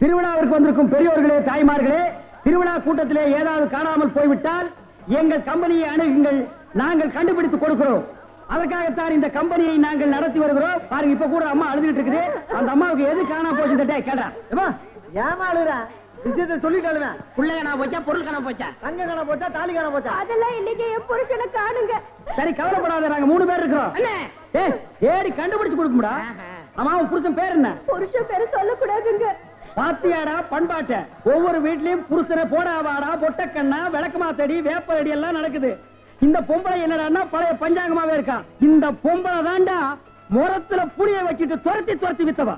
திருவிழாவிற்கு வந்திருக்கும் பெரியோர்களே, தாய்மார்களே, திருவிழா கூட்டத்திலே ஏதாவது காணாமல் போய்விட்டால் எங்கள் கம்பெனியை அணுகுங்கள், நாங்கள் கண்டுபிடித்து கொடுக்கிறோம். அதற்காகத்தான் இந்த கம்பெனியை நாங்கள் நடத்தி வருகிறோம். பாருங்க, இப்ப கூட அம்மா அழுதுகிட்டு இருக்குது. அந்த அம்மாவுக்கு எது காணாம போச்சு கேட்டா ஏமா அழுறா? விஷயத்தை சொல்லிட்டாலுமே. புள்ள காணாம போச்சா, பொருள் காணாம போச்சா, தங்க காணாம போச்சா, தாலி காணாம போச்சா? அதெல்லாம் இன்னைக்கு என் புருஷனை காணுங்க. சரி, கவலைப்படாத, நாங்க 3 பேர் இருக்கிறோம். ஏடி கண்டுபிடிச்சு கொடுக்கும்டா. அம்மா, உன் புருஷன் பேர் என்ன? புருஷன் பேரு சொல்லக்கூடாதுங்க. பாத்தியாடா பண்பாட்ட, ஒவ்வொரு வீட்லயும் புருஷனை போடாவாடா, பொட்டக்கண்ணா, விளக்கமாத்தடி, வேப்படி எல்லாம் நடக்குது. இந்த பொம்பளை என்னடான்னா பழைய பஞ்சாங்கமாவே இருக்கா. இந்த பொம்பளை தாண்டா முரத்துல புளிய வச்சுட்டு துரத்தி துரத்தி வித்தவா.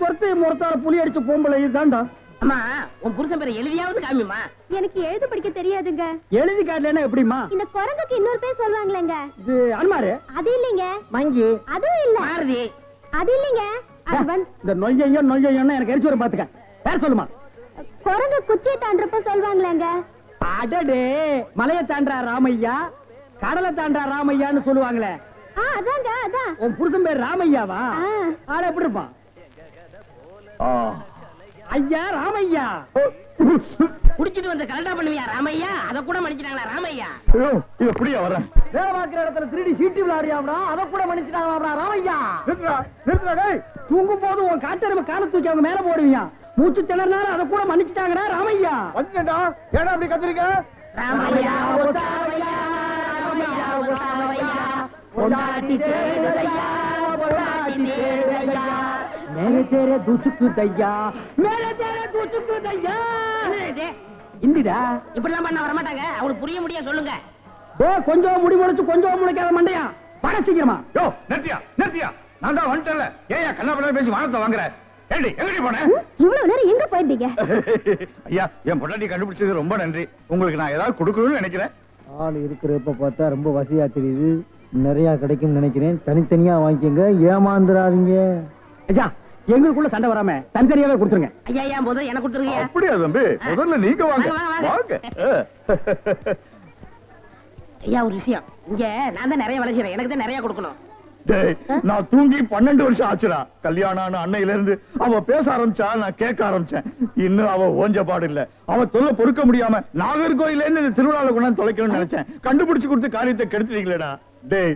துரத்தி முரத்தால புளி அடிச்ச பொம்பளை தாண்டா. அம்மா, உன் புருஷன் பேரை எழுதியாவது காமிமா. எனக்கு எழுத படிக்க தெரியாதுங்க. எழுதி காட்டலன்னா எப்படிமா? இந்த குரங்குக்கு இன்னொரு பேர் சொல்வாங்களேங்க. இது அன்மாரு. அது இல்லைங்க. மங்கி. அதுவும் இல்ல. மாருதி. அது இல்லைங்க. இந்த நொய்யையும் எனக்கு எரிச்சு வரும் பாத்துக்க. பேர் சொல்லுமா? குரங்கு குச்சியை தாண்டறப்ப சொல்வாங்களேங்க. அடடே, மலையை தாண்டா ராமையா, கடலை தாண்டா ராமையான்னு சொல்லுவாங்களே. அதாங்க, அதான். உன் புருஷன் பேர் ராமையாவா? ஆள எப்படி இருப்பான்? ஐயா ராமையா. குடிச்சிட்டு வந்து கலண்டா பண்ணுவியா ராமையா? அத கூட மன்னிச்சிட்டாங்களா ராமையா? இது புடியா வர. வேலை பார்க்கிற இடத்துல திருடி சீட்டி விளையாடியாம்டா, அத கூட மன்னிச்சிட்டாங்களா ராமையா? நிறுத்துடா டேய். தூங்கும் போது உன் காட்டெருமை காலை தூக்கி அவங்க மேல போடுவீங்க. மூச்சு திணறினாலும் அத கூட மன்னிச்சிட்டாங்கடா ராமையா. வந்துடா. ஏடா அப்படி கத்துறீங்க? ராமையா ஓசாவையா, ராமையா ஓசாவையா, பொண்டாட்டி தேடுதையா, பொண்டாட்டி தேடுதையா, மேலே தேரே தூச்சுக்கு தையா, மேலே தேரே தூச்சுக்கு தையா. இந்திடா இப்படிலாம் பண்ண வர மாட்டாங்க. அவங்களுக்கு புரிய முடியா சொல்லுங்க. கொஞ்சம் முடி முளைச்சு கொஞ்சம் முளைக்காத மண்டையா, பட சீக்கிரமா. யோ நிறுத்தியா, நான் தான் வந்துட்டேன்ல. ஏயா கண்ணாபண்ணா பேசி வானத்தை வாங்குற? ஏடி எங்கடி போன? இவ்வளவு நேரம் எங்க போயிருந்தீங்க? ஐயா, என் பொண்டாட்டி கண்டுபிடிச்சது ரொம்ப நன்றி. உங்களுக்கு நான் ஏதாவது கொடுக்கணும்னு நினைக்கிறேன். ஆள் இருக்கிறப்ப பார்த்தா ரொம்ப வசதியா தெரியுது. நிறைய கிடைக்கும் நினைக்கிறேன். தனித்தனியா வாங்கிக்கங்க, ஏமாந்துடாதீங்க. ஐயா, எங்களுக்குள்ள சண்டை வராம தனித்தனியாவே கொடுத்துருங்க. ஐயா, ஏன் போதும் எனக்கு கொடுத்துருங்க. அப்படியா தம்பி? முதல்ல நீங்க வாங்க. ஐயா, ஒரு விஷயம். இங்க நான் தான் நிறைய வேலை செய்யறேன், எனக்கு தான் நிறைய கொடுக்கணும். நான் தூங்கி 12 வருஷம் ஆச்சுடா. கல்யாணம் அன்னையில இருந்து அவ பேச ஆரம்பிச்சா, நான் கேட்க ஆரம்பிச்சேன். இன்னும் அவ ஓஞ்ச பாடு இல்ல. அவ தொல்லை பொறுக்க முடியாம நாகர்கோயில இருந்து திருவிழால கொண்டாந்து தொலைக்கணும்னு நினைச்சேன். கண்டுபிடிச்சு கொடுத்து காரியத்தை கெடுத்துட்டீங்களேடா. டேய்,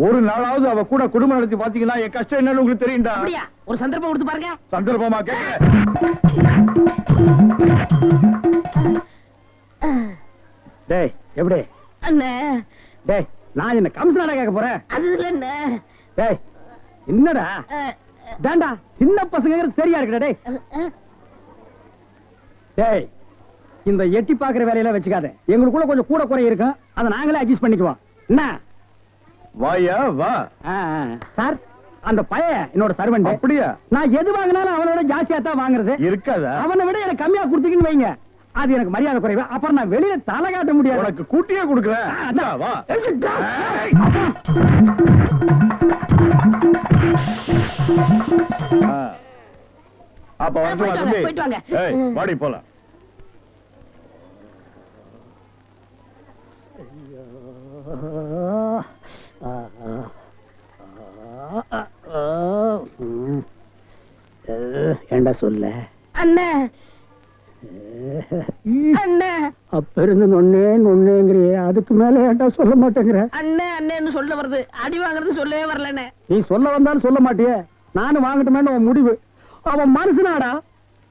ஒரு நாளாவது அவ கூட குடும்பம் நடத்தி பாத்தீங்கன்னா என் கஷ்டம் என்னன்னு உங்களுக்கு தெரியும்டா. அப்படியா? ஒரு சந்தர்ப்பம் கொடுத்து பாருங்க. சந்தர்ப்பமா கேட்க? டேய், எப்படி அண்ணே? டேய், நான் என்ன கம்சனாடா கேட்க போறேன்? அது இல்ல அண்ணே. டேய், என்னடா தாண்டா சின்ன பசங்க சரியா இருக்குடா. டேய் டேய், இந்த எட்டி பாக்குற வேலையெல்லாம் வச்சுக்காத. எங்களுக்குள்ள கொஞ்சம் கூட குறை இருக்கும், அதை நாங்களே அட்ஜஸ்ட் பண்ணிக்குவோம். என்ன வாயா வா. சார், அந்த பையன் என்னோட சர்வெண்ட். அப்படியா? நான் எது வாங்கினாலும் அவனோட ஜாஸ்தியா தான் வாங்குறது. இருக்காதா? அவனை விட எனக்கு கம்மியா கொடுத்தீங்கன்னு வைங்க, அது எனக்கு மரியாதை குறைவு. அப்புறம் நான் வெளியில தலை காட்ட முடியாது. உனக்கு கூட்டியே கொடுக்குறேன். வா. அப்ப போயிட்டு வாங்க. வாடி போலாம். ஏண்டா சொல்ல அண்ணே? அண்ணே, அப்ப இருந்து நொன்னேங்கிறிய, அதுக்கு மேல ஏண்டா சொல்ல மாட்டேங்கிற? அண்ணே அண்ணேன்னு சொல்ல வருது, அடி வாங்குறது சொல்லவே வரலண்ணே. நீ சொல்ல வந்தாலும் சொல்ல மாட்டியே, நானும் வாங்கட்டுமேன்னு உன் முடிவு. அவன் மனுஷனாடா,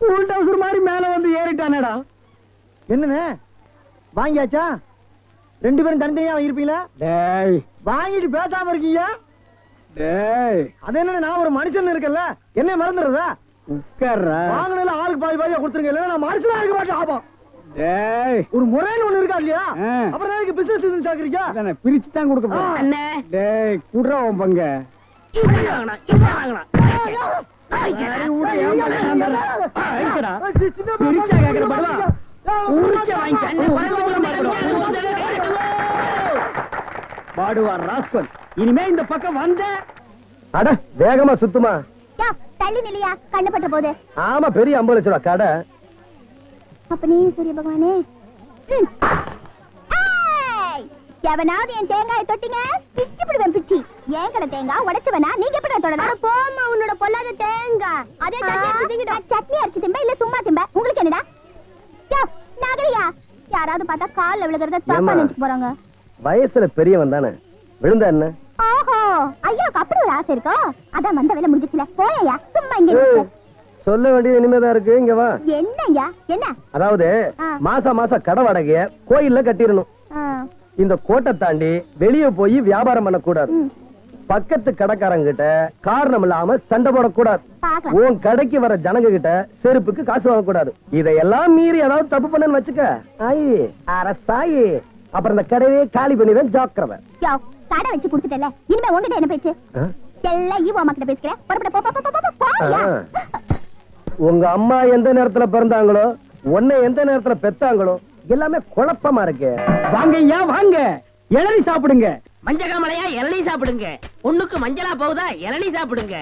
உள் டவுசர் மாதிரி மேல வந்து ஏறிட்டானேடா. என்னண்ணே வாங்கியாச்சா? 2 பேரும் தனித்தனியா இருப்பீங்களா? டேய், வாங்கிட்டு பேசாம இருக்கீங்க. டேய், அது என்ன, நான் ஒரு மனுஷன் இருக்கல, என்ன மறந்துடுறதா? உட்கார்றா. வாங்கினதுல ஆளுக்கு பாதி பாதியா கொடுத்துருங்க, இல்ல நான் மனுஷனா இருக்க மாட்டேன். ஆபம். டேய், ஒரு முறைன்னு ஒண்ணு இருக்கா இல்லையா? அப்புறம் எனக்கு பிசினஸ் இது சாக்குறீங்க. அதானே பிரிச்சு தான் கொடுக்க போறேன். அண்ணே, டேய், குடுறா உன் பங்க. இவன் வாங்கணும். பிரிச்சா கேக்குற படுவா, உரிச்சா பாடுவா ராஸ்கல். இனிமே இந்த பக்கம் வந்த அட வேகமா சுத்துமா. தள்ளி நிலையா, கண்ணு பட்ட போது. ஆமா, பெரிய 50 லட்சம் ரூபாய் கடை. அப்ப நீ சரி பகவானே. எவனாவது என் தேங்காயை தொட்டிங்க பிச்சு பிடுவேன் பிச்சி. ஏன் கடை தேங்காய் உடைச்சவனா நீங்க எப்படி தொடரும்? போமா உன்னோட பொல்லாத தேங்காய். அதே சட்னி அரைச்சு திம்ப இல்ல சும்மா திம்ப. உங்களுக்கு என்னடா நகரியா? யாராவது பார்த்தா கால்ல விழுகிறத தப்பா நினைச்சு போறாங்க. வயசுல பெரியவன் தானே, விழுந்தா என்ன? ஓஹோ, ஐயாவுக்கு அப்படி ஒரு ஆசை இருக்கோ? அதான் வந்த வேலை முடிஞ்சிச்சுல. போயா சும்மா இங்க சொல்ல வேண்டியது இனிமேதான் இருக்கு. இங்க வா. என்னய்யா? என்ன? அதாவது மாசம் கடை வாடகைய கோயில்ல கட்டிடணும். இந்த கோட்டை தாண்டி வெளியே போய் வியாபாரம் பண்ணக்கூடாது. பக்கத்து கடைக்காரங்க கிட்ட காரணம் இல்லாம சண்டை போடக்கூடாது. உன் கடைக்கு வர ஜனங்க கிட்ட செருப்புக்கு காசு வாங்கக்கூடாது. இதையெல்லாம் மீறி ஏதாவது தப்பு பண்ணு வச்சுக்க, ஆயி அரசாயி அப்புறம் இந்த கடையே காலி பண்ணிடுவேன். ஜாக்கிரதை. கடை வச்சு கொடுத்துட்டல, இனிமே உங்ககிட்ட என்ன பேச்சு? எல்லாம் ஈவோ அம்மா கிட்ட பேசுறேன். உங்க அம்மா எந்த நேரத்துல பிறந்தாங்களோ, உன்னை எந்த நேரத்துல பெத்தாங்களோ, எல்லாமே குழப்பமா இருக்கு. வாங்க ஐயா வாங்க, இளநீ சாப்பிடுங்க. மஞ்ச காமலையா இளநீ சாப்பிடுங்க. பொண்ணுக்கு மஞ்சளா போகுதா இளநீ சாப்பிடுங்க.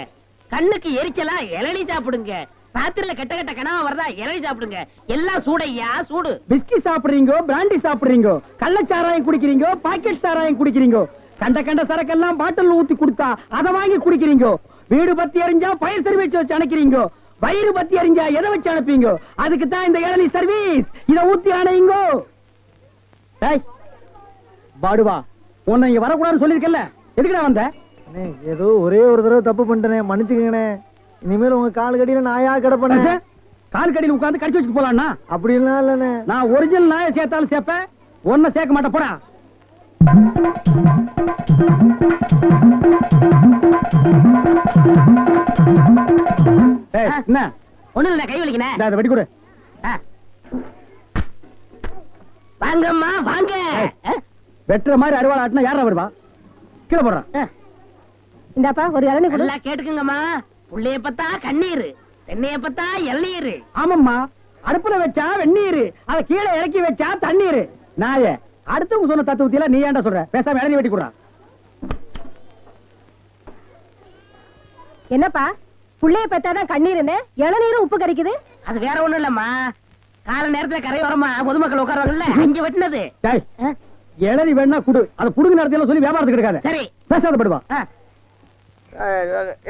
கண்ணுக்கு எரிச்சலா இளநீ சாப்பிடுங்க. ராத்திரில கெட்ட கெட்ட கனவா வருதா இளநீ சாப்பிடுங்க. எல்லாம் சூடையா சூடு. பிஸ்கி சாப்பிடுறீங்க, பிராண்டி சாப்பிடுறீங்க, கள்ளச்சாராயம் குடிக்கிறீங்க, பாக்கெட் சாராயம் குடிக்கிறீங்க, கண்ட சரக்கெல்லாம் பாட்டில் ஊத்தி கொடுத்தா அதை வாங்கி குடிக்கிறீங்க. வீடு பத்தி எரிஞ்சா பயிர் சர்வீஸ் வச்சு அணைக்கிறீங்க. வயிறு பத்தி எரிஞ்சா எதை வச்சு அனுப்பீங்க? அதுக்கு தான் இந்த இளநீ சர்வீஸ். இத ஊத்தி அணையுங்க. பாடுவா, உன்னை இங்க வரக்கூடாதுன்னு சொல்லிருக்கல, எதுக்குடா வந்த? ஏதோ ஒரே ஒரு தடவை தப்பு பண்ணிட்டேனே, மன்னிச்சுக்கங்கண்ணே. இனிமேல் உங்க கால் கடியில நாயா கிடப்பேன். கால் கடியில் உட்கார்ந்து கடிச்சு வச்சுட்டு போலாம்னா? அப்படி எல்லாம் இல்லண்ணே. நான் ஒரிஜினல் நாயை சேர்த்தாலும் சேர்ப்பேன், ஒன்ன சேர்க்க மாட்டேன். போடா. என்ன ஒண்ணு இல்ல, கை வலிக்கணும். வெடி கொடு. வாங்கம்மா வாங்க. வெட்டுற மாதிரி அறுவாள் ஆட்டினா யாரா வருவா? கீழே போடுறான். இந்தாப்பா ஒரு இளநீ கொடு. நல்லா கேட்டுக்குங்கம்மா. புள்ளைய பத்தா கண்ணீர், தென்னைய பத்தா இளநீர். ஆமாம்மா, அடுப்புல வச்சா வெந்நீர், அதை கீழே இறக்கி வச்சா தண்ணீர். நாய அடுத்தவங்க சொன்ன தத்துவத்தில நீ ஏன்டா சொல்ற? பேசாம இளநீ வெட்டி கொடுறா. என்னப்பா புள்ளைய பத்தாதான் கண்ணீர்னு இளநீரும் உப்பு கறிக்குது? அது வேற ஒண்ணும் இல்லம்மா, கால நேரத்துல கரையோரமா பொதுமக்கள் உட்காருவாங்கல்ல, அங்க வெட்டினது. இளநீ வேணா குடு, அதை புடுங்க நேரத்துல சொல்லி வியாபாரத்துக்கு எடுக்காத. சரி பேசாத படுவா.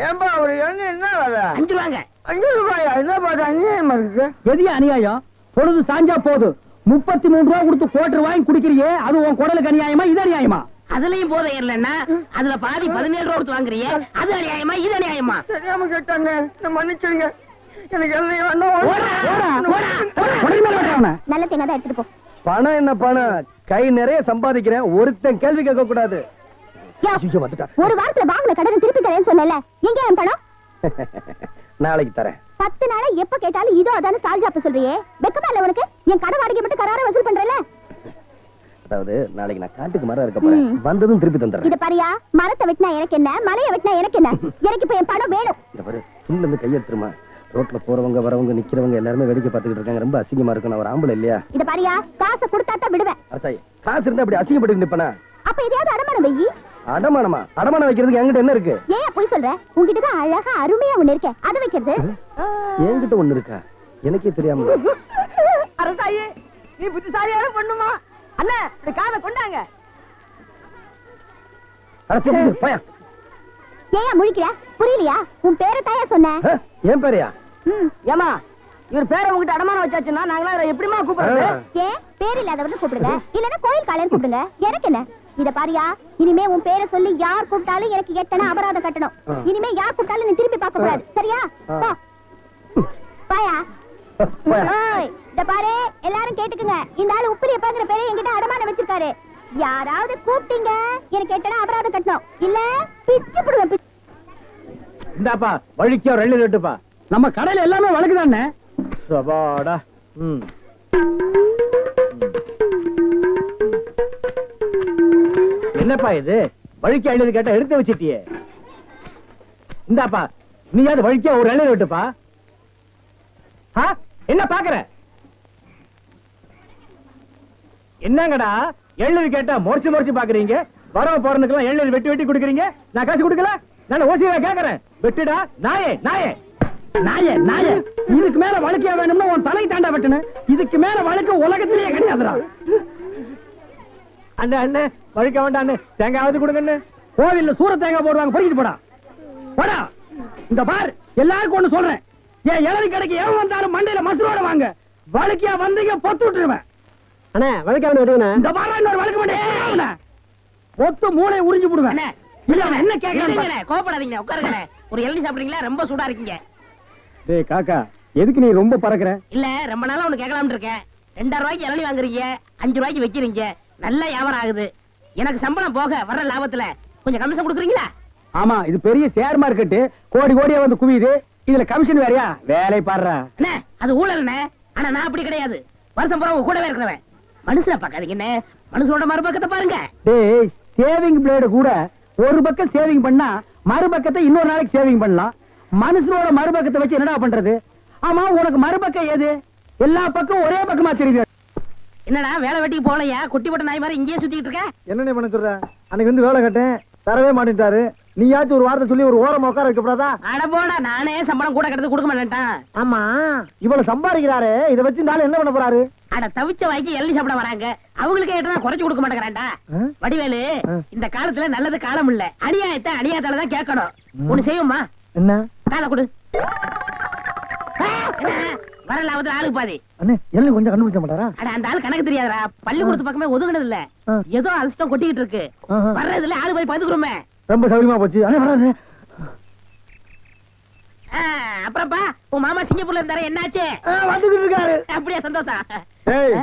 ஏன்பா ஒரு இளநீ என்ன விலை? 5 ரூபாங்க. 5 ரூபாயா? என்ன பாட்டு அநியாயமா இருக்கு. எதிய அநியாயம்? பொழுது சாஞ்சா போதும் 33 ரூபாய் கொடுத்து கோட்டர் வாங்கி குடிக்கிறியே, அது உன் குடலுக்கு அநியாயமா? இது அநியாயமா? அதுலயும் போதை ஏறலன்னா அதுல பாதி 17 ரூபா கொடுத்து வாங்குறியே, அது அநியாயமா இது அநியாயமா? தெரியாம கேட்டாங்க, மன்னிச்சிருங்க. எனக்கு இளநீ நல்ல தேங்காய் தான் எடுத்துட்டு போ. பணம் என்ன பணம்? கை நிறைய சம்பாதிக்கிறேன், ஒருத்தன் கேள்வி கேட்க கூடாது. ஒரு வாரத்துல வாங்கின கடனை திருப்பி தரேன்னு சொன்னல, எங்க என் பணம்? நாளைக்கு தரேன். 10 நாளா எப்ப கேட்டாலும் இதோ அதான சால்ஜாப்ப சொல்றியே, வெக்கமா இல்ல உனக்கு? என் கடை வாடகை மட்டும் கரார வசூல் பண்றல. அதாவது நாளைக்கு நான் காட்டுக்கு மரம் இருக்க போறேன், வந்ததும் திருப்பி தந்துறேன். இத பாரியா, மரத்தை வெட்டினா எனக்கு என்ன, மலையை வெட்டினா எனக்கு என்ன? எனக்கு இப்ப என் பணம் வேணும். இத பாரு, துண்ணுல இருந்து கையெடுத்துருமா. ரோட்ல போறவங்க வரவங்க நிக்கிறவங்க எல்லாருமே வேடிக்கை பார்த்துக்கிட்டு இருக்காங்க, ரொம்ப அசிங்கமா இருக்கு. நான் ஒரு ஆம்பளை இல்லையா? இத பாரியா, காசை கொடுத்தா தான் விடுவேன். அரசாயி, காசு இருந்தா அப்படி அசிங்கப்பட்டு நிப்பனா? அப்ப எதையாவது அடமானம் வெயி. அடமானமா? அடமானம் வைக்கிறதுக்கு என்கிட்ட என்ன இருக்கு? ஏன் போய் சொல்ற? உன்கிட்ட தான் அழகா அருமையா ஒண்ணு இருக்கே, அது வைக்கிறது. என்கிட்ட ஒண்ணு இருக்கா? எனக்கே தெரியாம. அரசாயி, நீ புத்திசாலியான பொண்ணுமா? அண்ணா, இந்த காதை கொண்டாங்க. அரசாயி போயா. ஏன் முழிக்கிற? புரியலையா? உன் பேரை தாயா சொன்ன. ஏன் பேரையா? ஏமா, இவர் பேரை உங்ககிட்ட அடமானம் வச்சாச்சுன்னா நாங்களாம் எப்படிமா கூப்பிடுறது? ஏன் பேர் இல்லாதவர்னு கூப்பிடுங்க, இல்லன்னா கோயில் காலைன்னு கூப்பிடுங்க, எனக்கு என்ன? இத பாரியா, இனிமே உன் பேரை சொல்லி யார் கூப்பிட்டாலும் எனக்கு எட்டனா அபராதம் கட்டணும். இனிமே யார் கூப்பிட்டாலும் நீ திரும்பி பார்க்க கூடாது, சரியா? பாயா. இத பாரு, எல்லாரும் கேட்டுக்குங்க. இந்த ஆளு உப்பிலியப்பாங்கிற பேரை என்கிட்ட அடமானம் வச்சிருக்காரு. யாராவது கூப்பிட்டீங்க எனக்கு எட்டனா அபராதம் கட்டணும், இல்ல பிச்சு புடுவேன். இந்தாப்பா வழிக்கோ 2 லட்டுப்பா. நம்ம கடையில எல்லாமே வழக்குதானே. சபாடா. என்னப்பா இது? வழிக்கு 50 கேட்டா எடுத்து வச்சிட்டியே. இந்தாப்பா நீயாவது வழிக்கோ ஒரு 2 லட்டுப்பா. என்ன பாக்குற? என்னங்கடா 7 கேட்டா முறைச்சு பாக்குறீங்க? வரவ போறதுக்கெல்லாம் 7 வெட்டி கொடுக்குறீங்க, நான் காசு கொடுக்கல. நான் ஓசியா கேக்குறேன், வெட்டுடா நாயே நாயே நாயே நாயே. இதுக்கு மேல வழக்கியா வேணும்னா உன் தலை தாண்டா வெட்டணும். இதுக்கு மேல வழக்கு உலகத்திலேயே கிடையாதுடா. அண்ணே அண்ணே வழிக்க வேண்டாம் அண்ணே தேங்காவது கொடுங்க அண்ணே. கோவில்ல சூர தேங்காய் போடுவாங்க, பொறுக்கிட்டு போடா போடா. இந்த பார், எல்லாருக்கும் ஒண்ணு சொல்றேன், என் இளநீ கடைக்கு எவன் வந்தாலும் மண்டையில மசுரோட வாங்க. வழுக்கியா வந்தீங்க பொத்து விட்டுருவேன். அண்ணே வழிக்க வேண்டாம். இந்த பாரா இன்னொரு வழுக்க மாட்டேன், பொத்து மூளை உறிஞ்சு போடுவேன். அண்ணே, இல்ல அவன் என்ன கேக்குறான்? இருங்கண்ணே, கோபப்படாதீங்க, உட்காருங்கண்ணே. ஒரு இளநீ சாப்பிடுறீங்களா? ரொம்ப சூடா இருக்கீங்க. டேய் காக்கா, எதுக்கு நீ ரொம்ப பறக்குற? இல்ல, ரொம்ப நாளா ஒண்ணு கேட்கலாம்னு இருக்கேன். 2000 ரூபாய்க்கு இளநீ வாங்குறீங்க, 5 ரூபாய்க்கு வைக்கிறீங்க, நல்ல வியாபாரம் ஆகுது. எனக்கு சம்பளம் போக வர்ற லாபத்துல கொஞ்சம் கமிஷன் கொடுக்குறீங்களா? ஆமா, இது பெரிய ஷேர் மார்க்கெட், கோடி கோடியா வந்து குவியுது. இதுல கமிஷன் வேறயா? வேலை பாடுறா. அண்ணே, அது ஊழல்ண்ணே. ஆனா நான் அப்படி கிடையாது. வருஷம் பூரா உங்க கூடவே இருக்கிறவன். மனுஷனை பார்க்காதீங்கண்ணே, மனுஷனோட மறுபக்கத்தை பாருங்க. டேய், சேவிங் பிளேடு கூட ஒரு பக்கம் சேவிங் பண்ணா மறுபக்கத்தை இன்னொரு நாளைக்கு சேவிங் பண்ணலாம். மனுஷனோட மறுபக்கத்தை வச்சு என்னடா பண்றது? ஆமா, உனக்கு மறுபக்கம் ஏது? எல்லா பக்கம் ஒரே பக்கமா தெரியுது. என்னடா வேலை வெட்டிக்கு போகலையா? குட்டி போட்ட நாய் மாதிரி இங்கேயே சுத்திட்டு இருக்க? என்னண்ணே பண்ண சொல்ற? அன்னைக்கு வந்து வேலை கேட்டேன், தரவே மாட்டேன்ட்டாரு. நீயாச்சும் ஒரு வார்த்தை சொல்லி ஒரு ஓரமா உட்கார வைக்கப்படாதா? அட போடா, நானே சம்பளம் கூட கிடந்து கொடுக்க மாட்டேன்ட்டான். ஆமா, இவ்வளவு சம்பாதிக்கிறாரு, இதை வச்சு நாள் என்ன பண்ண போறாரு? அட தவிச்ச வாய்க்கு எள்ளி சாப்பிட வராங்க, அவங்களுக்கு ஏற்றா குறைச்சு கொடுக்க மாட்டேங்கிறான்டா. வடிவேலு, இந்த காலத்துல நல்லது காலம் இல்ல, அநியாயத்தை அநியாயத்தால தான் கேட்கணும். ஒண்ணு செய்யுமா? என்ன? காலை கொடு. வர லாபத்துல ஆளுக்கு பாதி. அண்ணே எல்லாம் கொஞ்சம் கண்டுபிடிச்ச மாட்டாரா? அட அந்த ஆள் கணக்கு தெரியாதா? பள்ளிக்கூடத்து பக்கமே ஒதுங்கினது இல்ல, ஏதோ அலசிட்டம் கொட்டிக்கிட்டு இருக்கு. வர்றதுல ஆளு போய் பாத்துக்கிறோமே. ரொம்ப சௌரியமா போச்சு. அண்ணே வராரு. அப்புறப்பா, உன் மாமா சிங்கப்பூர்ல இருந்தாரு, என்னாச்சு? வந்துகிட்டு இருக்காரு. அப்படியா? சந்தோஷம். ஏய்,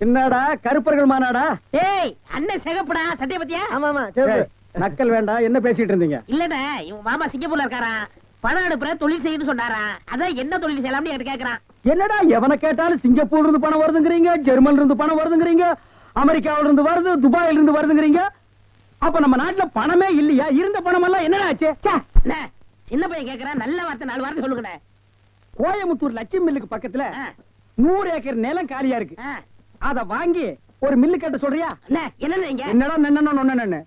என்னடா கருப்பர்கள் மாநாடா? ஏய், அண்ணன் சிகப்புடா, சட்டைய பத்தியா? ஆமா ஆமா சரி. நக்கல் வேண்டாம், என்ன பேசிட்டு இருந்தீங்க? இல்லண்ணே, இவன் மாமா சிங்கப்பூர்ல இருக்காராம், பணம் அனுப்புற தொழில் செய்யணும்னு சொன்னாரா. அதான் என்ன தொழில் செய்யலாம்னு என்கிட்ட கேக்குறான். என்னடா எவனை கேட்டாலும் சிங்கப்பூர்ல இருந்து பணம் வருதுங்கிறீங்க, ஜெர்மன்ல இருந்து பணம் வருதுங்கிறீங்க, அமெரிக்காவில இருந்து வருது, துபாயில இருந்து வருதுங்கிறீங்க. அப்ப நம்ம நாட்டுல பணமே இல்லையா? இருந்த பணம் எல்லாம் என்னடா ஆச்சு? அண்ணே, சின்ன பையன் கேக்குறான், நல்ல வார்த்தை 4 வார்த்தை சொல்லுங்கண்ணே. கோயமுத்தூர் லட்சுமி மில்லுக்கு பக்கத்துல 100 ஏக்கர் நிலம் காலியா இருக்கு. அத வாங்கி ஒரு மில்லு கட்ட சொல்றியா? அண்ணே, என்னண்ணே இங்க? என்னடா நன்னன்னு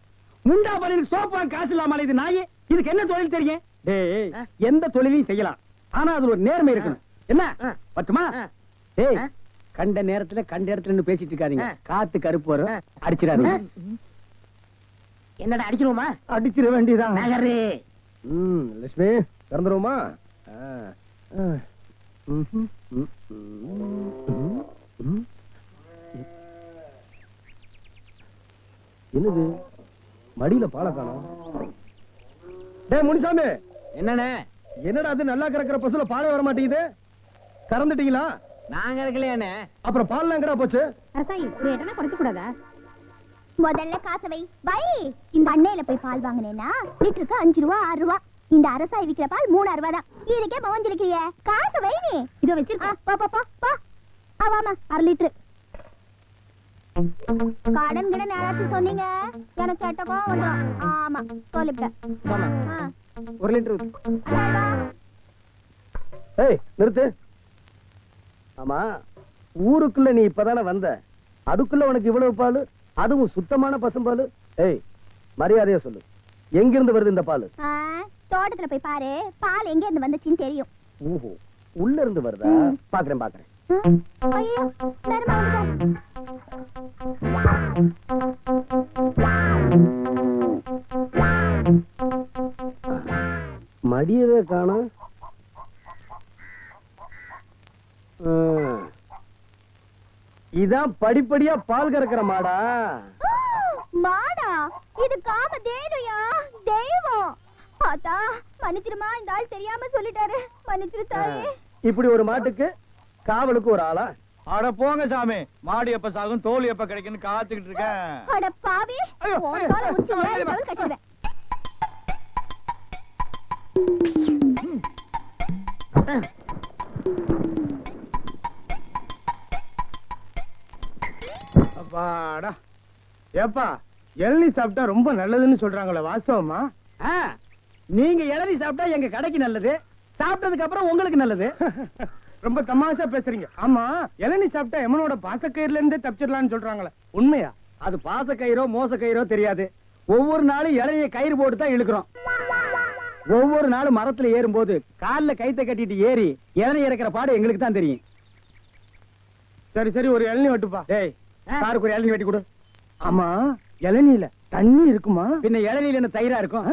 முண்டா பலிக்கு சோப்பு வாங்க காசு இல்லாம இது நாயே. இதுக்கு என்ன தொழில் தெரியும்? டேய், எந்த தொழிலையும் செய்யலாம், ஆனா அதுல ஒரு நேர்மை இருக்கணும். என்ன பட்டுமா? டேய், கண்ட நேரத்துல கண்ட இடத்துல நின்னு பேசிட்டு இருக்காதீங்க. காத்து கருப்பு வரும், அடிச்சிடாதீங்க. என்னடா அடிச்சிருவோமா? அடிச்சிட வேண்டியதான். நகரு. லட்சுமி திறந்துருவோமா? என்னது மடியில பாலை காணோம்? டேய் முனிசாமி, என்னண்ணே? என்னடா அது நல்லா கறக்கிற பசுல பாலே வர மாட்டேங்குது? கறந்துட்டீங்களா? நாங்க இருக்கலையாண்ணே. அப்புறம் பால் எங்கடா போச்சு? அரசாயி ஒரு எட்டனா குறைச்சு கூடாதா? முதல்ல காசை வை. வை. இந்த அண்ணையில போய் பால் வாங்கினேன்னா லிட்டருக்கு 5 ரூபா 6 ரூபா. இந்த அரசாய் விக்கிற பால் 3 ரூபா தான். இதுக்கே பவஞ்சிருக்கிறிய, காசை வை. நீ இதோ வச்சிருக்க. பா பா பா பா. ஆவாமா 1/2 லிட்டர். கடன் கிடன் யாராச்சும் சொன்னீங்க, எனக்கு கேட்டப்போ வந்துடும். ஆமா சொல்லிவிட்டேன். 1 லிட்டர். ஏய் நிறுத்து. ஆமா, ஊருக்குள்ள நீ இப்பதானே வந்த, அதுக்குள்ள உனக்கு இவ்வளவு பால், அதுவும் சுத்தமான பசும்பால். ஏய் மரியாதையா சொல்லு, எங்கிருந்து வருது இந்த பால்? தோட்டத்துல போய் பாரு, பால் எங்க இருந்து வந்துச்சுன்னு தெரியும். ஓஹோ, உள்ள இருந்து வருதா? பாக்குறேன் பாக்குறேன். ஐயோ, நேரமா வந்துட்டாரு. மடியவே காணோம். இதான் படிப்படியா பால் கறக்கிற மாடா? மாடா? இது காம தேனுயா, தெய்வம். ஆத்தா மன்னிச்சிடுமா, இந்த ஆள் தெரியாம சொல்லிட்டாரு, மன்னிச்சிரு தாயே. இப்படி ஒரு மாட்டுக்கு காவலுக்கு ஒரு ஆளா? அட போங்க சாமி, மாடு எப்ப சாகும் தோல் எப்ப கிடைக்குன்னு காத்துக்கிட்டு இருக்கேன். அட பாவி, ஒரு கால உச்சி மேல தோல் கட்டிடுவேன். அப்பாடா. ஏப்பா, இளநீ சாப்பிட்டா ரொம்ப நல்லதுன்னு சொல்றாங்களே, வாஸ்தவமா? நீங்க இளநீ சாப்பிட்டா எங்க கடைக்கு நல்லது, சாப்பிட்டதுக்கு அப்புறம் உங்களுக்கு நல்லது. ரொம்ப தமாஷா பேசுறீங்க. ஆமா, இளநீ சாப்பிட்டா எமனோட பாசக்கயிறுல இருந்தே தப்பிச்சிடலாம்னு சொல்றாங்களே, உண்மையா? அது பாசக்கயிறோ மோசக்கயிறோ தெரியாது. ஒவ்வொரு நாளும் இளநிய கயிறு போட்டு தான் இழுக்கிறோம். ஒவ்வொரு நாளும் மரத்துல ஏறும்போது கால்ல கைத்தை கட்டிட்டு ஏறி இளநீ இறக்கிற பாடு எங்களுக்கு தான் தெரியும். சரி சரி, ஒரு இளநீ வெட்டுப்பா. டேய், சாருக்கு ஒரு இளநீ வெட்டி கொடு. ஆமா, இளநீல தண்ணி இருக்குமா? பின்ன இளநீல என்ன தயிரா இருக்கும்?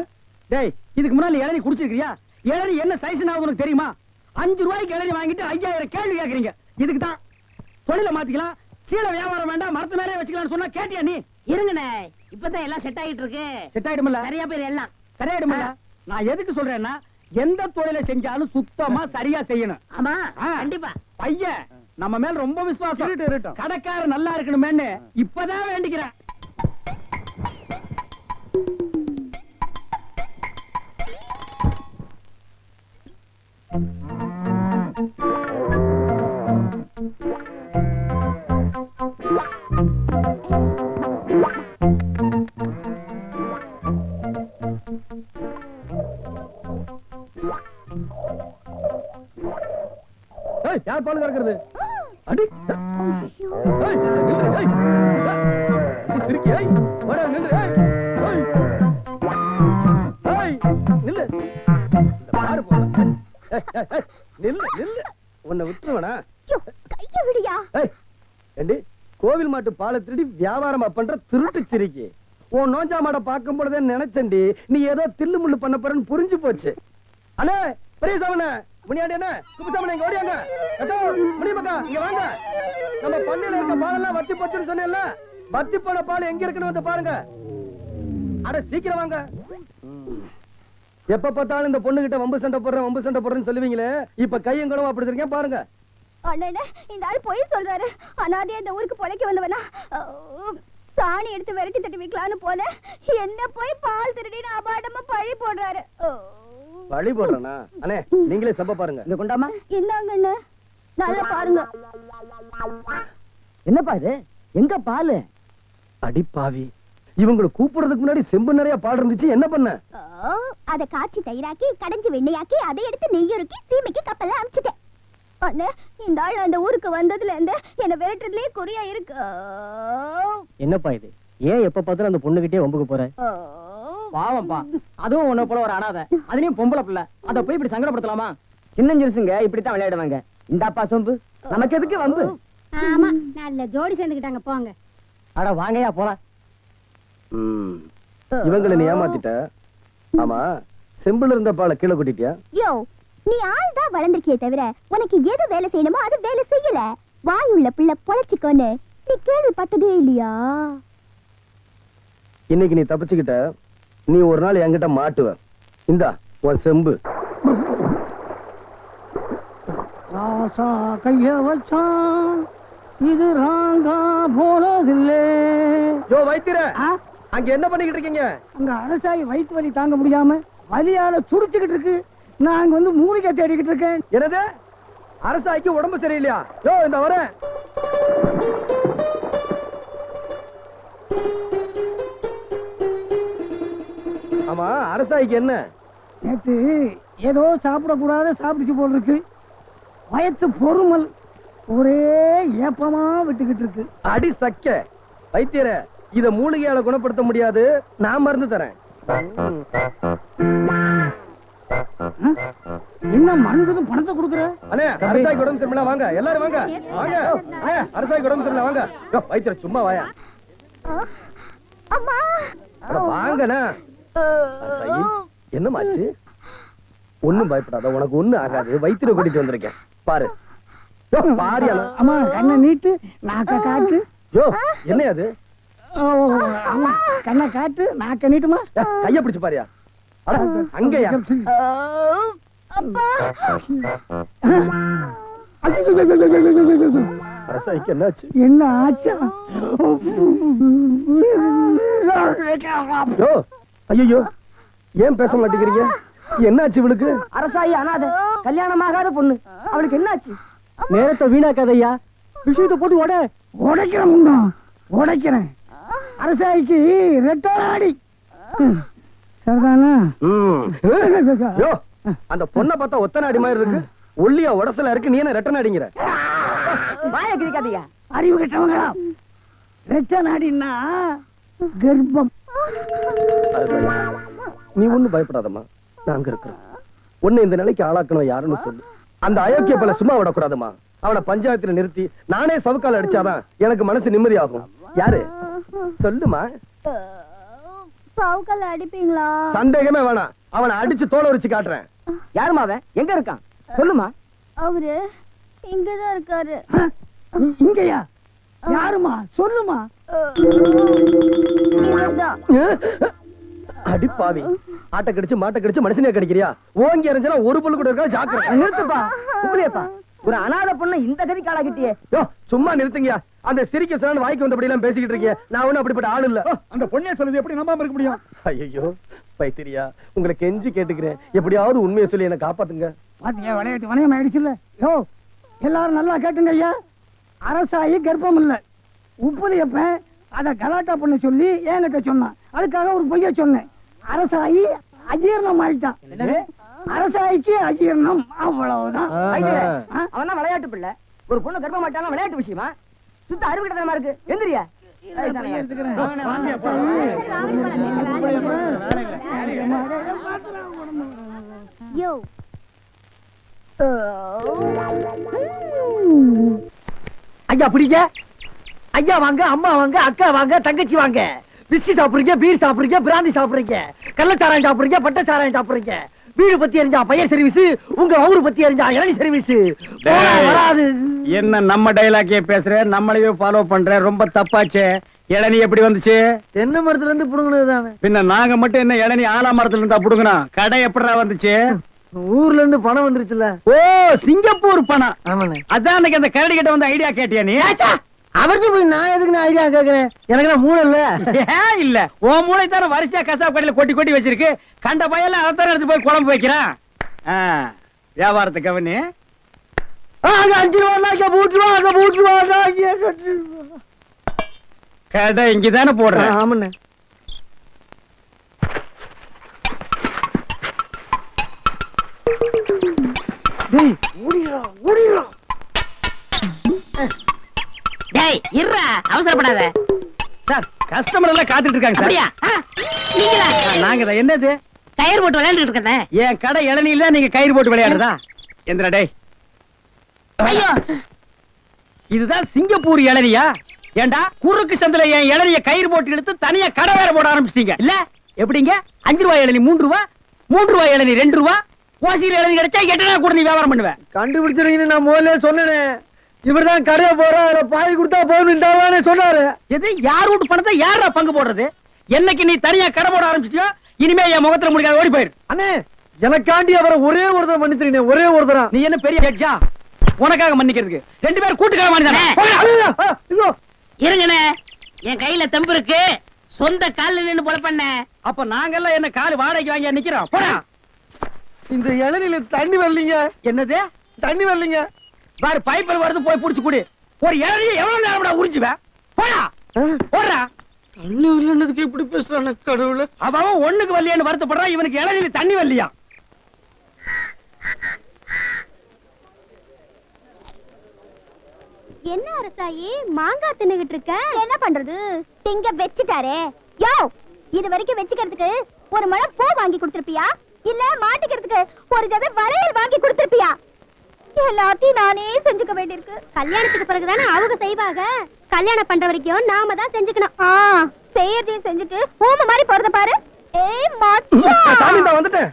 டேய், இதுக்கு முன்னால இளநீ குடிச்சிருக்கியா? இளநீ என்ன சைஸ் உனக்கு தெரியுமா? 5 ரூபாய்க்கு இளநீ வாங்கிட்டு 5000 கேள்வி கேக்குறீங்க. இதுக்கு தான் தொழில மாத்திக்கலாம், கீழே வியாபாரம் வேண்டாம், மரத்து மேலே வச்சுக்கலாம்னு சொன்னா கேட்டியா நீ? இருங்கண்ணே, இப்பதான் எல்லாம் செட் ஆயிட்டு இருக்கு. செட் ஆயிடும்ல? சரியா பேர் எல்லாம் சரியாயிடும்ல? நான் எதுக்கு சொல்றேன்னா, எந்த தொழிலை செஞ்சாலும் சுத்தமா சரியா செய்யணும். ஆமா, ஆ. கண்டிப்பா. பையன் நம்ம மேல ரொம்ப விசுவாசம், கடைக்காரர் நல்லா இருக்கணுமேன்னு இப்பதான் வேண்டிக்கிறேன். யார் பால் கறக்கிறது? அடி சிரிக்கி உன்னை விட்டுருவனா? கைய விடியா? கோவில் மாட்டு பாலை திருடி வியாபாரமா பண்ற திருட்டு சிரிக்கி. உன் நோஞ்சா மாட பார்க்கும் பொழுதே நினைச்சண்டி நீ ஏதோ தில்லு முள்ளு பண்ண போறன்னு புரிஞ்சு போச்சு. அண்ணே, பெரியசாமண்ண, முனியாண்டி என்ன, குப்புசாமண்ண, இங்க ஓடியாங்க. முனியமக்கா, இங்க வாங்க. நம்ம பண்ணையில இருக்க பாலெல்லாம் வத்தி போச்சுன்னு சொன்னேன்ல, வத்தி போன பால் எங்க இருக்குன்னு வந்து பாருங்க. அட சீக்கிரம் வாங்க. எப்ப பார்த்தாலும் இந்த பொண்ணு கிட்ட வம்பு சண்டை போடுறேன்னு சொல்லுவீங்களே, இப்ப கையங்களும் அப்படி இருக்கேன் பாருங்க. அண்ணே, இந்த ஆள் பொய் சொல்றாரு. அனாதையா இந்த ஊருக்கு பொழைக்க வந்தவனா? சாணி எடுத்து விரட்டி தட்டி வைக்கலான்னு போல என்ன போய் பால் திருடின்னு அபாடமா பழி போடுறாரு. பழி போடுறனா? அண்ணே, நீங்களே சப்ப பாருங்க. இங்க கொண்டாமா. இந்தாங்க அண்ணே, நல்லா பாருங்க. என்னப்பா இது? எங்க பாலு? அடி பாவி, இவங்களை கூப்பிடுறதுக்கு முன்னாடி செம்பு நிறைய பால் இருந்துச்சு, என்ன பண்ண? அத காய்ச்சி தயிராக்கி கடைஞ்சி வெண்ணையாக்கி அதை எடுத்து நெய்யுருக்கி சீமைக்கு கப்பல்ல அனுப்பிச்சிட்டேன். அண்ணே, இந்த ஆள் அந்த ஊருக்கு வந்ததுல இருந்து என்ன விரட்டுறதுலயே குறியா இருக்கு. என்னப்பா இது? ஏன் எப்ப பார்த்தாலும் அந்த பொண்ணுகிட்டே வம்புக்கு போற? பாவம்பா, அதுவும் உன்ன போல ஒரு அனாதை, அதுலயும் பொம்பளை பிள்ளை, அத போய் இப்படி சங்கடப்படுத்தலாமா? சின்னஞ்சிருசுங்க இப்படித்தான் விளையாடுவாங்க. இந்தாப்பா சொம்பு, நமக்கு எதுக்கு வம்பு? ஆமா, நல்ல ஜோடி சேர்ந்துக்கிட்டாங்க போங்க. அட வாங்கயா போலாம். இவங்களை நீ ஏமாத்திட்ட. ஆமா, செம்புல இருந்த பாலை கீழே கொட்டிட்டியா? யோ, நீ ஆள் தான் வளர்ந்திருக்கியே தவிர உனக்கு எது வேலை செய்யணுமோ அது வேலை செய்யல. வாய் உள்ள பிள்ளை பொழைச்சிக்கோன்னு நீ கேள்விப்பட்டதே இல்லையா? இன்னைக்கு நீ தப்பிச்சுக்கிட்ட, நீ ஒரு நாள் என்கிட்ட மாட்டுவ. இந்தா உன் செம்பு. ராசா கைய வச்சான், இது ராங்கா போனதில்லை. யோ வைத்திர, அங்க என்ன பண்ணிக்கிட்டு இருக்கீங்க? அங்க அரசாயி வயிற்று வலி தாங்க முடியாம வலியால துடிச்சுக்கிட்டு இருக்கு. நான் வந்து மூலிகை தேடிக்கிட்டு இருக்கேன். என்னது? அரசாய்க்கு உடம்பு சரியில்லையா? யோ இந்த வரேன். ஆமா, அரசாய்க்கு என்ன? நேற்று ஏதோ சாப்பிடக்கூடாத சாப்பிடுச்சு போல் இருக்கு. வயத்து பொறுமல் ஒரே ஏப்பமா விட்டுக்கிட்டு இருக்கு. அடி சக்க வைத்தியர, இத மூலிகையால குணப்படுத்த முடியாது, நான் மருந்து தரேன். என்ன மருந்துக்கு பணத்தை கொடுக்குற? அண்ணே, அரசாய்க்கு உடம்பு சரியில்லை, வாங்க எல்லாரும் வாங்க வாங்க. அண்ணே, அரசாய்க்கு உடம்பு சரியில்லை, வாங்க. யோ வைத்தியர, சும்மா வாயா. அம்மா, வாங்கண்ணா. அரசாயி, என்னமாச்சு? ஒண்ணும் பயப்படாத, உனக்கு ஒண்ணு ஆகாது. வைத்தியரை கூட்டிட்டு வந்திருக்கேன், பாரு. யோ பாரு. அம்மா, கண்ணை நீட்டு, நாக்க காட்டு. யோ என்ன அது? அம்மா, கண்ணை காட்டு, நாக்க நீட்டுமா. கைய பிடிச்சு பாரியா. அங்கயா? அப்பா, அரசாய்க்கு என்னாச்சு? என்ன ஆச்சா? யோ ஐயோ, ஏன் பேச மாட்டேங்கிறீங்க? என்னாச்சு இவளுக்கு? அரசாயி அனாதை, கல்யாணமாகாத பொண்ணு, அவளுக்கு என்னாச்சு? நேரத்தை வீணாக்காதையா, விஷயத்தை போட்டு உடைக்கிறேன், உடைக்கிறேன். அரசாய்க்கு ரெட்டாடி சரிதானா? யோ, அந்த பொண்ணை பார்த்தா ஒத்த நாடி மாதிரி இருக்கு, ஒல்லியா உடசலா இருக்கு, நீ என்ன ரெட்ட நாடிங்கிற? வாய கிழிக்காதீங்க, அறிவு கெட்டவங்களா. ரெட்ட நாடின்னா கர்ப்பம். நீ ஒண்ணும் பயப்படாதம்மா, நாங்க இருக்கிறோம். உன்னை இந்த நிலைக்கு ஆளாக்கணும் யாருன்னு சொல்லு. அந்த அயோக்கிய பல சும்மா விடக்கூடாதுமா. அவனை பஞ்சாயத்துல நிறுத்தி நானே சவுக்கால அடிச்சாதான் எனக்கு மனசு நிம்மதியாகும். யாரு? சொல்லுமா. சாவுக்கல்ல அடிப்பீங்களா? சந்தேகமே வேணாம், அவனை அடிச்சு தோலை உரிச்சு காட்டுறேன். யாருமா அவன்? எங்க இருக்கான் சொல்லுமா. அவரு இங்கதான் இருக்காரு. இங்கயா? யாருமா? சொல்லுமா. இவர்தான். அடிப்பாவி, ஆட்ட கடிச்சு மாட்ட கடிச்சு மனுஷனே கடிக்கிறியா? ஓங்கி எறிஞ்சா ஒரு புல்லு கூட இருக்கா, ஜாக்கிரதை. நிறுத்துப்பா உப்பலியப்பா. ஒரு அனாதை பொண்ணு இந்த கதி காலாகிட்டியே. யோ சும்மா நிறுத்துங்கயா. அந்த சிரிக்க சொன்ன வாய்க்கு வந்தபடி எல்லாம் பேசிக்கிட்டு இருக்கீங்க. நான் ஒண்ணும் அப்படிப்பட்ட ஆள் இல்ல. அந்த பொண்ணே சொல்லுது, எப்படி நம்பாம இருக்க முடியும்? ஐயோ பைத்திரியா, உங்களை கெஞ்சி கேட்டுக்கிறேன், எப்படியாவது உண்மையை சொல்லி என்ன காப்பாத்துங்க. பாத்தீங்க, விளையாட்டு வணிகம் ஆயிடுச்சுல்ல. யோ எல்லாரும் நல்லா கேட்டுங்க ஐயா. அரசாயி கர்ப்பம் இல்ல. உப்புலியப்ப அத கலாட்டா பண்ண சொல்லி என்கிட்ட சொன்னான். அதுக்காக ஒரு பொய்ய சொன்னேன். அரசாயி அஜீர்ணம் ஆயிட்டான். அரசாய்க்கு அஜீர்ணம், அவ்வளவுதான். அவன் தான் விளையாட்டு பிள்ளை. ஒரு பொண்ணு கர்ப்பம் மாட்டாலும் விளையாட்டு விஷயமா? சுத்த அறிவு கிட்டத்தனமா இருக்கு. எந்திரியா. யோ ஐயா பிடிங்க. ஐயா வாங்க, அம்மா வாங்க, அக்கா வாங்க, தங்கச்சி வாங்க. விஸ்கி சாப்பிடுறீங்க, பீர் சாப்பிடுறீங்க, பிராந்தி சாப்பிடுறீங்க, கள்ளச்சாராயம் சாப்பிடுறீங்க, பட்டச்சாராயம் சாப்பிடுறீங்க. வீடு பத்தி எரிஞ்சா பையன் சர்வீஸ், உங்க ஊரு பத்தி எரிஞ்சா இளநீ சர்வீஸ். வராது. என்ன நம்ம டைலாக்கே பேசுற, நம்மளையே ஃபாலோ பண்ற, ரொம்ப தப்பாச்சே. இளநீ எப்படி வந்துச்சு? தென்னை மரத்துல இருந்து புடுங்கினது தானே. பின்ன நாங்க மட்டும் என்ன இளநீ ஆலா மரத்துல இருந்தா புடுங்கணும்? கடை எப்படா வந்துச்சு? ஊர்ல இருந்து பணம் வந்துருச்சுல. ஓ, சிங்கப்பூர் பணம். ஆமாண்ணே. அதான் அன்னைக்கு அந்த கரடி கிட்ட வந்து ஐடியா கேட்டியா நீ? அவருக்கு போய் நான் எதுக்கு நான் ஐடியா கேக்குறேன்? எனக்கு நான் மூளை இல்ல. ஏன் இல்ல? உன் மூளை தானே வரிசையா கசாப் கடையில கொட்டி கொட்டி வச்சிருக்கு. கண்ட பையல அதான் எடுத்து போய் குழம்பு வைக்கிறான். வியாபாரத்தை கவனி. 5 ரூபா பூட்டுருவா. கடை இங்கதானே போடுறேன். ஆமாண்ணே. ஓடிடுறா. டேய் இருடா, அவசரப்படாத. சார், கஸ்டமர் எல்லாம் காத்துட்டு இருக்காங்க சார். அப்படியா? நீங்களா? நாங்க தான். என்னது? கயிறு போட்டு விளையாண்டுட்டு இருக்கேன். என் கடை இளநீல நீங்க கயிறு போட்டு விளையாடுறதா? எந்திரா டேய். ஐயோ, இதுதான் சிங்கப்பூர் இளநியா? ஏண்டா குறுக்கு சந்தில என் இளநிய கயிறு போட்டு எடுத்து தனியா கடை வேற போட ஆரம்பிச்சிட்டீங்க இல்ல? எப்படிங்க? 5 ரூபாய் இளநீ 3 ரூபா, 3 ரூபாய் இளநீ 2 ரூபா, ஓசியில் இளநீ கிடைச்சா 8 நாள் கூட நீ வியாபாரம் பண்ணுவேன். கண்டுபிடிச்சிருக்கீங்க. நான் முதல்ல சொன்னேனே, இவர்தான் கடையை போற பாதி கொடுத்தா போதும் சொன்னாரு. எது? யார் வீட்டு பணத்தை யாரா பங்கு போடுறது? என்னைக்கு நீ தனியா கடை போட ஆரம்பிச்சிட்டியோ இனிமே என் முகத்துல முடிக்காத, ஓடி போயிரு. அண்ணே, எனக்காண்டி அவரை ஒரே ஒருத்தர் மன்னிச்சிருக்கீங்க. ஒரே ஒருத்தரா? நீ என்ன பெரிய ஜட்ஜா உனக்காக மன்னிக்கிறதுக்கு? 2 பேரும் கூட்டுக்கார மாதிரி. இருங்கண்ணே, என் கையில தெம்பு இருக்கு. சொந்த கால்ல நின்னு பொழப்பண்ண. அப்ப நாங்கெல்லாம் என்ன காலு வாடகைக்கு வாங்கி நிக்கிறோம்? போடா. இந்த இளநில தண்ணி வரலீங்க. என்னது? தண்ணி வரலீங்க. பாரு, பைப்பில் வருது, போய் புடிச்சு குடி. ஒரு இளநிய எவ்வளவு நேரம் உறிஞ்சுவேன்? போடா. போடுறா. தண்ணி வரலன்னதுக்கு இப்படி பேசுறான கடவுள. அவன் ஒண்ணுக்கு வரலையான்னு வருத்தப்படுறான். இவனுக்கு இளநில தண்ணி வரலையா? என்ன அரசாயி மாங்காய் தின்னுகிட்டு இருக்க? என்ன பண்றது, திங்க வச்சுட்டாரே. யோ, இது வரைக்கும் வச்சுக்கிறதுக்கு ஒரு முழம் பூ வாங்கி கொடுத்திருப்பியா, இல்ல மாட்டிக்கிறதுக்கு ஒரு ஜதை வளையல் வாங்கி கொடுத்திருப்பியா? எல்லாத்தையும் நானே செஞ்சுக்க வேண்டியிருக்கு. கல்யாணத்துக்கு பிறகுதானே அவங்க செய்வாங்க. கல்யாணம் பண்ற வரைக்கும் நாம தான் செஞ்சுக்கணும். செய்யறதையும் செஞ்சுட்டு ஊம மாதிரி போறத பாரு. ஏய் மச்சான், வந்துட்டேன்.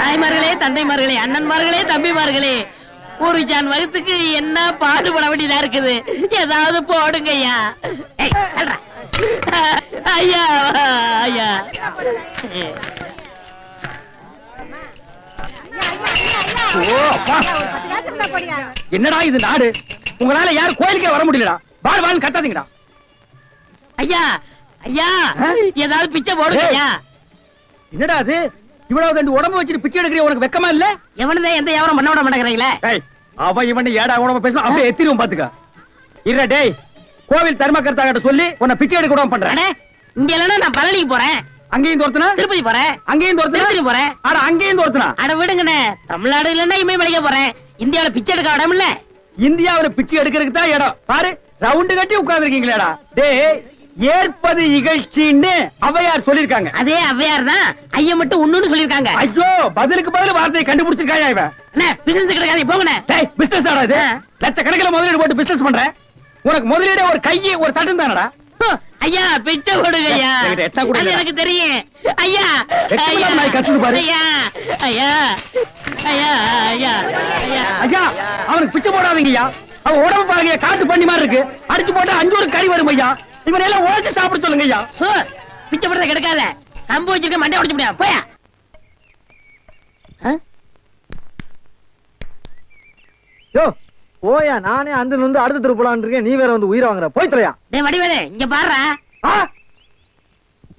தாய்மார்களே, தந்தைமார்களே, அண்ணன்மார்களே, தம்பிமார்களே, ஒரு ஜான் வகுத்துக்கு என்ன பாடுபட வேண்டியதா இருக்குது. ஏதாவது போடுங்க ஐயா. ஐயா ஐயா. என்னடா இது நாடு? உங்களால யாரும் கோயிலுக்கே வர முடியலடா. வாழ் வாழ் கத்தாதீங்கடா. ஐயா ஐயா, ஏதாவது பிச்சை போடுங்க ஐயா. என்னடா அது? இவ்வளவு தண்டு உடம்பு வச்சுட்டு பிச்சை எடுக்கிற உனக்கு வெக்கமா இல்ல? எவனதான் எந்த வியாபாரம் பண்ண விட மாட்டேங்கிறீங்களே. அவன் இவன் ஏடா உடம்பு பேசணும், அப்படியே எத்திரும் பாத்துக்க. இல்ல டேய், கோவில் தர்மகர்த்தா கிட்ட சொல்லி உன்னை பிச்சை எடுக்க விடாம பண்றேன். இங்க இல்லன்னா நான் பழனிக்கு போறேன். அங்கேயும் தோர்த்தனா? திருப்பதி போறேன். அங்கேயும் தோர்த்தனா? திருப்பதி போறேன். அட அங்கேயும் தோர்த்தனா? அட விடுங்கண்ணே, தமிழ்நாடு இல்லன்னா இமயமலைக்கு போறேன். இந்தியாவில பிச்சை எடுக்க இடம் இல்ல. இந்தியாவில பிச்சை எடுக்கிறதுக்கு தான் இடம். பாரு, ரவுண்டு கட்டி உட்கார்ந்து இருக்கீங்களேடா. டேய், ஏற்பது இகழ்ச்சின்னு ஔவையார் சொல்லிருக்காங்க. அதே ஔவையார் தான் ஐயா மட்டும் ஒண்ணுன்னு சொல்லிருக்காங்க. ஐயோ, பதிலுக்கு பதில் வார்த்தையை கண்டுபிடிச்சிருக்காயா இவன்? அண்ணே, பிசினஸ் கிடைக்காது, போங்கண்ணே. டேய், பிசினஸ் ஆடா இது? லட்சக்கணக்கில் முதலீடு போட்டு பிசினஸ் பண்றேன். உனக்கு முதலீடே ஒரு கையை ஒரு தட்டும் தானடா. ஐயா பிச்சை கொடுங்க ஐயா. என்கிட்ட எட்டா கூட அது இல்லடா. எனக்கு தெரியும் ஐயா. வெட்கமில்லாம நாய் கத்துது பாரு. ஐயா ஐயா ஐயா ஐயா ஐயா ஐயா அவனுக்கு பிச்சை போடாதீங்க ஐயா. அவன் உடம்பு பாருங்க காட்டு பண்ணி மாதிரி இருக்கு. அடிச்சு போட்டா 5 ஒரு கறி வரும் ஐயா. இவனை எல்லாம் உழைச்சு சாப்பிட சொல்லுங்க ஐயா. சோ பிச்சை போடுறத கிடைக்காத. கம்பு வச்சிருக்க மண்டை உடைச்சு முடியாது போயா. யோ போயா, நானே அந்த வந்து அடுத்த தெரு போலான்னு இருக்கேன், நீ வேற வந்து உயிரை வாங்குற. போய் தொலையா. டேய் வடிவேலு இங்க பாருடா.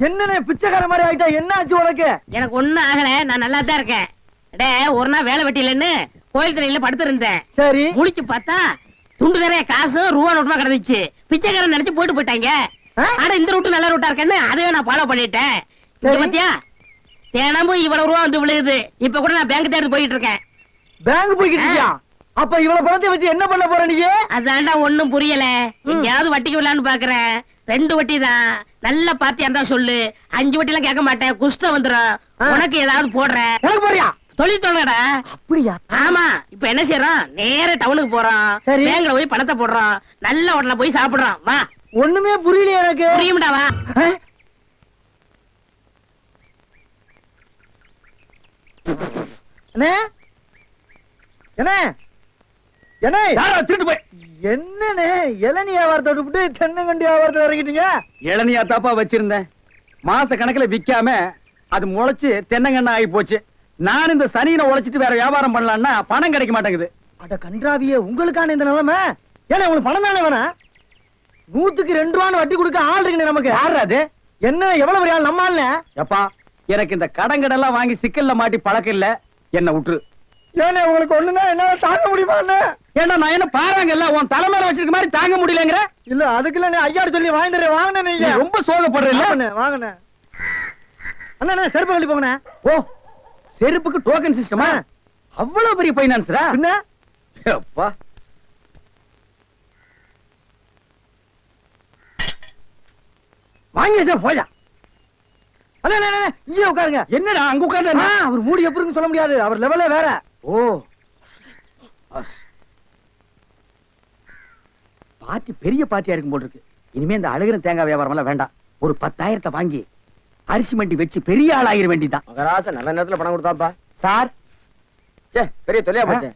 என்னண்ணே பிச்சைக்கார மாதிரி ஆயிட்டா, என்ன ஆச்சு உனக்கு? எனக்கு ஒண்ணும் ஆகல, நான் நல்லா தான் இருக்கேன். டே ஒரு நாள் வேலை வெட்டிலன்னு கோயில் திரையில படுத்து இருந்தேன். சரி முழிச்சு பார்த்தா துண்டு நிறைய காசு ரூபா நோட்டுமா கிடந்துச்சு. பிச்சைக்காரன் நினைச்சு போயிட்டாங்க. ஆனா இந்த ரூட்டு நல்ல ரூட்டா இருக்கேன்னு அதையே நான் ஃபாலோ பண்ணிட்டேன். சரி. பாத்தியா தினமும் இவ்வளவு ரூபா வந்து விழுகுது. இப்ப கூட நான் பேங்க் தேடி போயிட்டு இருக்கேன். பேங்க் போய்கிட்டு இருக்கியா? அப்ப இவ்வளவு பணத்தை வச்சு என்ன பண்ண போற நீ? அதான்டா ஒண்ணும் புரியல. எங்கயாவது வட்டிக்கு விடலான்னு பாக்குறேன். 2 வட்டி தான். நல்ல பார்ட்டியா இருந்தா சொல்லு. 5 வட்டி எல்லாம் கேட்க மாட்டேன். குஷ்டம் வந்துரும். உனக்கு ஏதாவது போடுறேன். எனக்கு போறியா? தொழில் தொடங்கடா. அப்படியா? ஆமா இப்ப என்ன செய்யறோம், நேர டவுனுக்கு போறோம். சரி. பேங்க்ல போய் பணத்தை போடுறோம். நல்ல ஹோட்டல்ல போய் சாப்பிடுறோம். வா ஒண்ணுமே புரியல எனக்கு. புரியும்டா வா. அண்ணே என்ன என்ன யாரா திருட்டு போய் என்னண்ணே இளநீ வியாபாரத்தை விட்டு தென்னங்கண்டி வியாபாரத்தை இறங்கிட்டீங்க? இளநியா தாப்பா வச்சிருந்தேன். மாச கணக்குல விக்காம அது முளைச்சு தென்னங்கண்ணா ஆகி போச்சு. நான் இந்த சனியின உழைச்சிட்டு வேற வியாபாரம் பண்ணலாம்னா பணம் கிடைக்க மாட்டேங்குது. அட கன்றாவியே, உங்களுக்கான இந்த நிலைமை. ஏன்னா உங்களுக்கு பணம் தானே வேணா? 100க்கு 2 ரூபான்னு வட்டி கொடுக்க ஆள் இருக்குண்ணே நமக்கு. யாரு அது? என்ன எவ்வளவு பெரிய ஆள் நம்ம ஆள்னே? எப்பா எனக்கு இந்த கடங்கடெல்லாம் வாங்கி சிக்கல்ல மாட்டி பழக்கம் இல்ல. என்ன விட்டுரு. ஏன்னா உங்களுக்கு ஒண்ணுன்னா என்னால தாங்க முடியுமா? ஏன்னா நான் என்ன பாறாங்கல்ல உன் தலைமையில வச்சிருக்க மாதிரி தாங்க முடியலங்கிற. இல்ல அதுக்கு இல்ல, ஐயாரு சொல்லி வாங்கிட்டு வாங்கினே நீ நீங்க. ரொம்ப சோகப்படுறீல்ல. வாங்கினே அண்ணா செருப்பு கழட்டி போங்கண்ணே. ஓ செருப்புக்கு டோக்கன் சிஸ்டமா? அவ்வளவு பெரிய பைனான்ஸ்ரா? பின்ன அப்பா வாங்கி வச்சா போயா. அண்ணா இங்கே உட்காருங்க. என்னடா அங்க உட்கார்ந்து? அவர் மூடி எப்படின்னு சொல்ல முடியாது, அவர் லெவலே வேற. ஓ பார்ட்டி பெரிய பார்ட்டியா இருக்கும் போல இருக்கு. இனிமே இந்த அழுகிற தேங்காய் வியாபாரம் எல்லாம் வேண்டாம். ஒரு 10,000 வாங்கி அரிசி மண்டி வச்சு பெரிய ஆள் ஆகிற வேண்டிதான். மகராச நல்ல நேரத்துல பணம் கொடுத்தாப்பா. சார் பெரிய தொல்லையா போச்சு.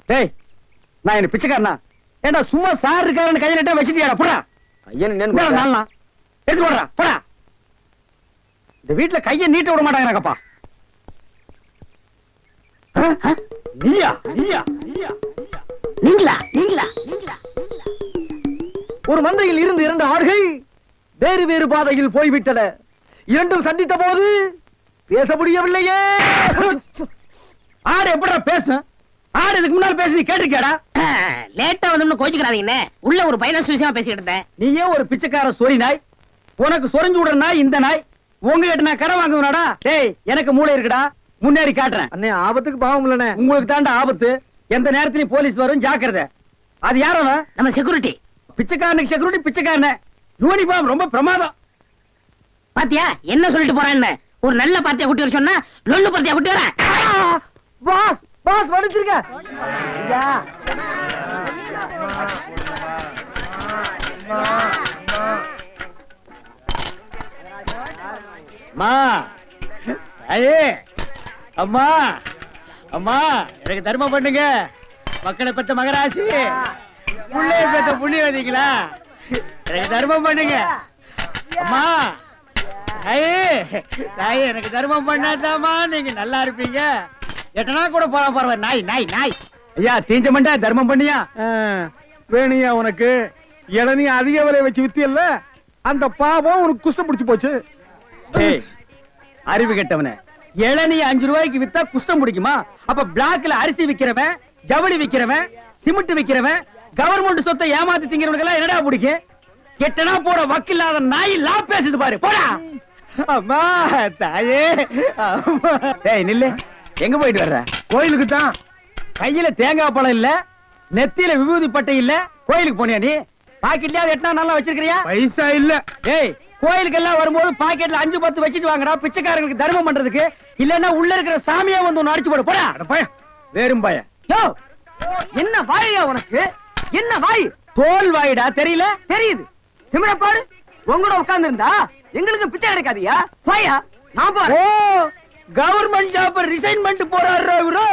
டேய் நான் என்ன பிச்சைக்காரனா? ஏண்டா சும்மா சார் இருக்காருன்னு கையில நட்டா வச்சிட்டியாடா? போடா ஐயன் நாளா எடுத்து போடுறா போடா. இந்த வீட்டுல கைய நீட்ட விட மாட்டாங்கப்பா. நீயா நீயா நீயா நீங்களா நீங்களா நீங்களா ஒரு மந்தையில் இருந்து 2 ஆடுகள் வேறு வேறு பாதையில் போய்விட்டன. இரண்டும் சந்தித்த போது பேச முடியவில்லையே. ஆடு எப்படா பேசும்? ஆடு இதுக்கு முன்னால பேசி நீ கேட்டிருக்கியாடா? லேட்டா வந்தோம்னு கோச்சுக்கிறாதீங்கண்ணே. உள்ள ஒரு பைனான்ஸ் விஷயமா பேசிட்டு இருந்தேன். நீயே ஒரு பிச்சைக்கார சொறி நாய். உனக்கு சொரிஞ்சு விடுற நாய் இந்த நாய். உங்ககிட்ட நான் கடை வாங்குவனாடா? டேய் எனக்கு மூளை இருக்குடா, முன்னேறி காட்டுறேன். அண்ணே ஆபத்துக்கு பாவம் இல்லனே. உங்களுக்கு தாண்டா ஆபத்து. எந்த நேரத்திலயும் போலீஸ் வரும், ஜாக்கிரதை. அது யாரவ? நம்ம செக்யூரிட்டி. பிச்சைக்காரனுக்கு செக்யூரிட்டி பிச்சைக்காரன. யூனிஃபார்ம் ரொம்ப பிரமாதம். பாத்தியா என்ன சொல்லிட்டு போறான்னு? ஒரு நல்ல பார்ட்டியா கூட்டி வர சொன்னா லொல்லு பார்ட்டியா கூட்டி வர. பாஸ் பாஸ் வடிச்சிருக்க. ஐயா அம்மா ஐயே அம்மா அம்மா எனக்கு தர்மம் பண்ணுங்க. மக்களை பெற்ற மகராசி, புள்ளைய பெற்ற புண்ணியவதிங்களா, எனக்கு தர்மம் பண்ணுங்க. அம்மா ஐயே தாயே எனக்கு தர்மம் பண்ணாதாமா நீங்க நல்லா இருப்பீங்க. எட்டனா கூட போற பரவ நாய் நாய் நாய். ஐயா தீஞ்ச மண்டா தர்மம் பண்ணியா? வேணியா உனக்கு இளநீ அதிக விலை வச்சு வித்தியல்ல, அந்த பாவம் உனக்கு குஷ்டம் பிடிச்சு போச்சு. ஏய், அறிவு கெட்டவனே, இளநீ 5 ரூபாய்க்கு வித்தா குஷ்டம் பிடிக்குமா? அப்ப பிளாக்ல அரிசி விக்கிறவன், ஜவுளி விக்கிறவன், சிமெண்ட் விக்கிறவன், கவர்மெண்ட் சொத்தை ஏமாத்தி திங்கிறவனுக்கு எல்லாம் என்னடா பிடிக்கும்? எட்டனா போட வக்கில்லாத நாய் லா பேசுது பாரு. போடா. அம்மா தாயே அம்மா. டேய் நில்லு. எங்க போயிட்டு வர்ற? கோயிலுக்கு தான். கையில தேங்காய் பழம் இல்ல, நெத்தியில விபூதி பட்டை இல்ல, கோயிலுக்கு போனியா நீ? பாக்கெட்லயா எட்டனா நல்லா வச்சிருக்கிறியா? பைசா இல்ல. ஏய் கோயிலுக்கு எல்லாம் வரும்போது பாக்கெட்ல 5-10 வச்சிட்டு வாங்கடா, பிச்சைக்காரங்களுக்கு தர்மம் பண்றதுக்கு. இல்லன்னா உள்ள இருக்கிற சாமியா வந்து ஒன்னு அடிச்சு போடு. போடா பய வேறும் பய. யோ என்ன வாயா உனக்கு? என்ன வாய்? தோல் வாயிடா தெரியல. தெரியுது. திமிர பாரு. உங்களோட உட்கார்ந்து இருந்தா எங்களுக்கு பிச்சை கிடைக்காதியா? போயா. நான் ஓ போறேன். கவர்மெண்ட் ஜாப் ரிசைன்மெண்ட் போறாரு இவரு.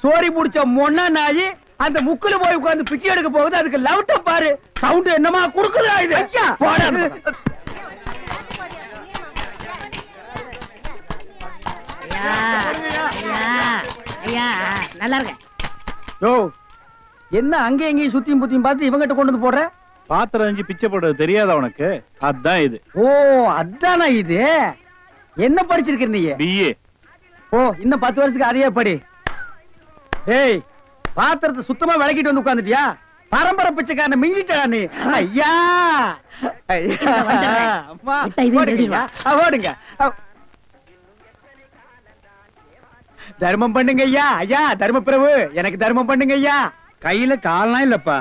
சோரி புடிச்ச மொன்னா நாயி அந்த முக்குல போய் உட்கார்ந்து பிச்சை எடுக்க போகுது. அதுக்கு லவுட்ட பாரு. சவுண்ட் என்னமா குடுக்குதா இது? ஐயா. போடா அந்த பக்கம். ஐயா, ஐயா, ஐயா, நல்லா இருக்க. யோ என்ன அங்கே எங்கேயும் சுத்தியும் புத்தியும் பார்த்து இவங்கிட்ட கொண்டு வந்து போடுற? பாத்திரம் அஞ்சு பிச்சை போடுறது தெரியாதா உனக்கு? அதான் இது. ஓ அதானா இது. என்ன படிச்சிருக்க நீ? பிஏ. ஓ இன்னும் 10 வருஷத்துக்கு அதையே படி. ஏய் பாத்திரத்தை சுத்தமா விளக்கிட்டு வந்து உட்கார்ந்துட்டியா? பரம்பரை பிச்சைக்காரனை மிஞ்சிட்டா நீ. ஐயா ஐயா. அம்மா, விட்டா இதையும் ஓடுங்க. திருடிடுவா. ஓடுங்க. தர்மம் பண்ணுங்க ஐயா. ஐயா தர்ம பிரபு எனக்கு தர்மம் பண்ணுங்க ஐயா. கையில கால்லாம் இல்லப்பா.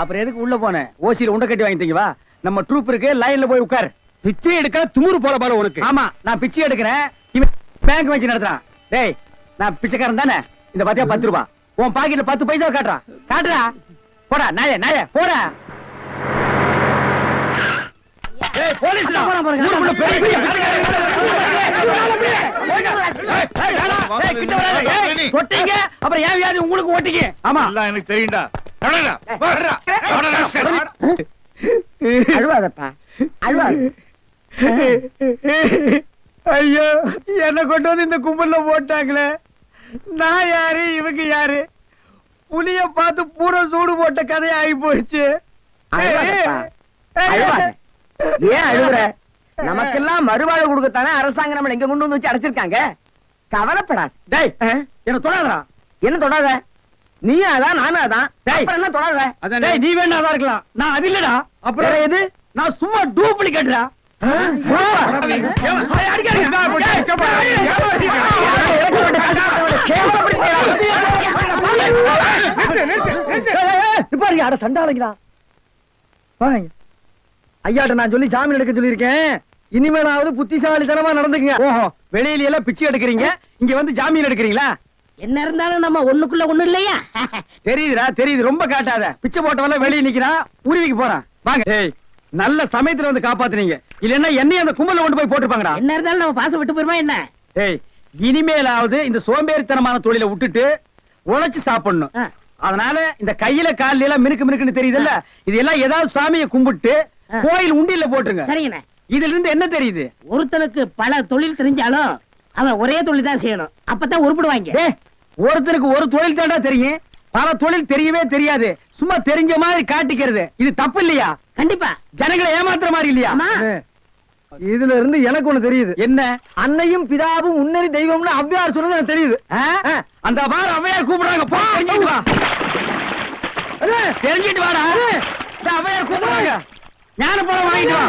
அப்புறம் எதுக்கு உள்ள போன? ஓசியில உண்டை கட்டி வாங்கிட்டீங்க வா. நம்ம ட்ரூப் இருக்கு, லைன்ல போய் உட்கார். பிச்சை எடுக்க துமுறு போல பாரு உனக்கு. ஆமா நான் பிச்சை எடுக்கிறேன். இவன் பேங்க் வச்சு நடத்துறான். டேய் நான் பிச்சைக்காரன் தானே? இந்த பாத்தியா 10 ரூபாய். உன் பாக்கெட்ல 10 பைசா காட்டுறான். காட்டுறா. போடா நாயே நாயே போடா. ஏய் போலீஸ்டா. ஊருக்குள்ள பெரிய பெரிய பிச்சைக்காரங்க. ஏய் கிட்ட வராத. ஏய் தொட்டீங்க அப்புறம் ஏன் வியாதி உங்களுக்கு ஓட்டிங்க. ஆமா எல்லாம் எனக்கு தெரியும்டா. நடடா. வரடா. நடடா. அழுவாதப்பா. அழுவாத. ஐயோ என்ன கொண்டு வந்து இந்த கும்பல்ல போட்டாங்களே. நான் யாரு இவங்க யாரு? புலிய பார்த்து பூரா சூடு போட்ட கதையா ஆகி போயிடுச்சு. அழுவாதப்பா. அழுவாத. ஏன் அழுகுற? நமக்கெல்லாம் மறுவாழ்வு கொடுக்கத்தானே அரசாங்கம் நம்மள எங்க கொண்டு வந்து வச்சு அடைச்சிருக்காங்க. கவலைப்படாத. டேய் என்ன தொடாதடா. என்ன தொடாத? நீயும் அதான் நானும் அதான். டேய். அப்புறம் என்ன தொடாத? டேய் நீ வேணா தான் இருக்கலாம். நான் அது இல்லடா. அப்புறம் வேற எது? நான் சும்மா டூப்ளிகேட்டா. சண்டாளங்களா ஐயாட்ட நான் சொல்லி ஜாமீன் எடுக்க சொல்லியிருக்கேன். இனிமேலாவது புத்திசாலித்தனமா நடந்துக்குங்க. ஓஹோ வெளியில எல்லாம் பிச்சை எடுக்கிறீங்க, இங்க வந்து ஜாமீன் எடுக்கிறீங்களா? என்ன இருந்தாலும் நம்ம ஒண்ணுக்குள்ள ஒண்ணு இல்லையா? தெரியுதுடா தெரியுது. ரொம்ப காட்டாத. பிச்சை போட்டவெல்லாம் வெளியே நிக்கிறான், உருவிக்கு போறான். வாங்க. ஏய் நல்ல சமயத்துல வந்து காப்பாத்துனீங்க. இல்லன்னா என்னையும் அந்த கும்பல கொண்டு போய் போட்டுப்பாங்கடா. என்ன இருந்தாலும் நம்ம பாசம் விட்டு போயிருமா என்ன? ஏய் இனிமேலாவது இந்த சோம்பேறித்தனமான தொழிலை விட்டுட்டு உழைச்சு சாப்பிடணும். ஆ. அதனால இந்த கையில கால்ல எல்லாம் மினுக்கு மினுக்குன்னு தெரியுதுல்ல, இது எல்லாம் ஏதாவது சாமியை கும்பிட்டு கோயில் உண்டியல்ல போட்டுருங்க. சரிங்கண்ணே. இதுல இருந்து என்ன தெரியுது? ஒருத்தனுக்கு பல தொழில் தெரிஞ்சாலும் அவன் ஒரே தொழில் தான் செய்யணும். அப்பதான் உருப்பிடுவாங்க. டேய் ஒருத்தருக்கு ஒரு தொழில் தாண்டா தெரியும், பல தொழில் தெரியவே தெரியாது. சும்மா தெரிஞ்ச மாதிரி காட்டிக்கிறது இது தப்பு இல்லையா? கண்டிப்பா. ஜனங்களை ஏமாத்துற மாதிரி இல்லையா? ஆமா. இதுல இருந்து எனக்கு ஒண்ணு தெரியுது. என்ன? அன்னையும் பிதாவும் முன்னறி தெய்வம்னு ஔவையார் சொன்னது எனக்கு தெரியுது. அந்த பார் அவையார் கூப்பிடுறாங்க. போ தெரிஞ்சிட்டு வா. தெரிஞ்சிட்டு வாடா. இந்த அவையார் கூப்பிடுறாங்க. ஞான பழம் வாங்கிட்டு வா.